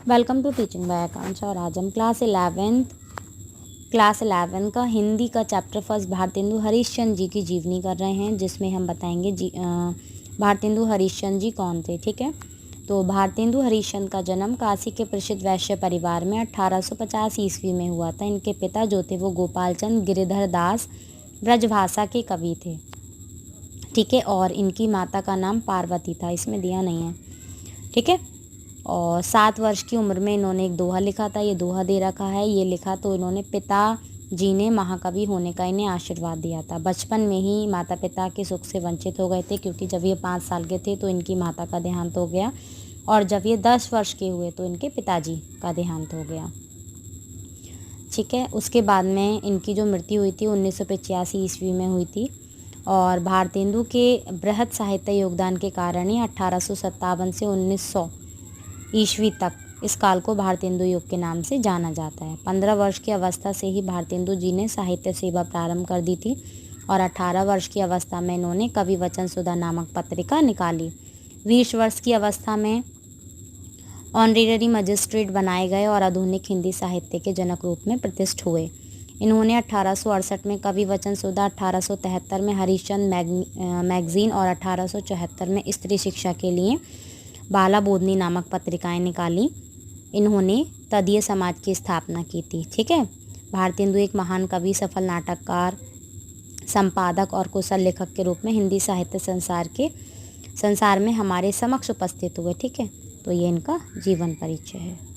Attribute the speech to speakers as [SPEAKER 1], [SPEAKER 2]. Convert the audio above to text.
[SPEAKER 1] Welcome to teaching bye आकांक्षा। और आज हम क्लास 11 का हिंदी का चैप्टर फर्स्ट भारतेंदु हरीशचंद्र जी की जीवनी कर रहे हैं, जिसमें हम बताएंगे भारतेंदु हरीशचंद्र जी कौन थे। ठीक है, तो भारतेंदु हरीशचंद्र का जन्म काशी के प्रसिद्ध वैश्य परिवार में 1850 ईस्वी में हुआ था। इनके पिता जो थे वो गोपाल चंद गिरिधर दास ब्रजभाषा के कवि थे। ठीक है, और इनकी माता का नाम पार्वती था, इसमें दिया नहीं है। ठीक है, और 7 वर्ष की उम्र में इन्होंने एक दोहा लिखा था, ये दोहा दे रखा है। ये लिखा तो इन्होंने पिता जी ने महाकवि होने का इन्हें आशीर्वाद दिया था। बचपन में ही माता पिता के सुख से वंचित हो गए थे, क्योंकि जब ये 5 साल के थे तो इनकी माता का देहांत हो गया, और जब ये 10 वर्ष के हुए तो इनके पिताजी का देहांत हो गया। ठीक है, उसके बाद में इनकी जो मृत्यु हुई थी 1985 ईस्वी में हुई थी। और भारतेंदु के बृहद साहित्य योगदान के कारण ही 1857 से 1900 ईस्वी तक इस काल को भारतेंदु युग के नाम से जाना जाता है। 15 वर्ष की अवस्था से ही भारतेंदु जी ने साहित्य सेवा प्रारंभ कर दी थी, और 18 वर्ष की अवस्था में इन्होंने कवि वचन सुधा नामक पत्रिका निकाली। 20 वर्ष की अवस्था में ऑनरेरी मजिस्ट्रेट बनाए गए और आधुनिक हिंदी साहित्य के जनक रूप में प्रतिष्ठित हुए। इन्होंने 1868 में कवि वचन सुधा, 1873 में हरिश्चंद्र मैगजीन और 1874 में स्त्री शिक्षा के लिए बाला बोधनी नामक पत्रिकाएं निकाली। इन्होंने तदीय समाज की स्थापना की थी। ठीक है, भारतेंदु एक महान कवि, सफल नाटककार, संपादक और कुशल लेखक के रूप में हिंदी साहित्य संसार में हमारे समक्ष उपस्थित हुए। ठीक है, तो ये इनका जीवन परिचय है।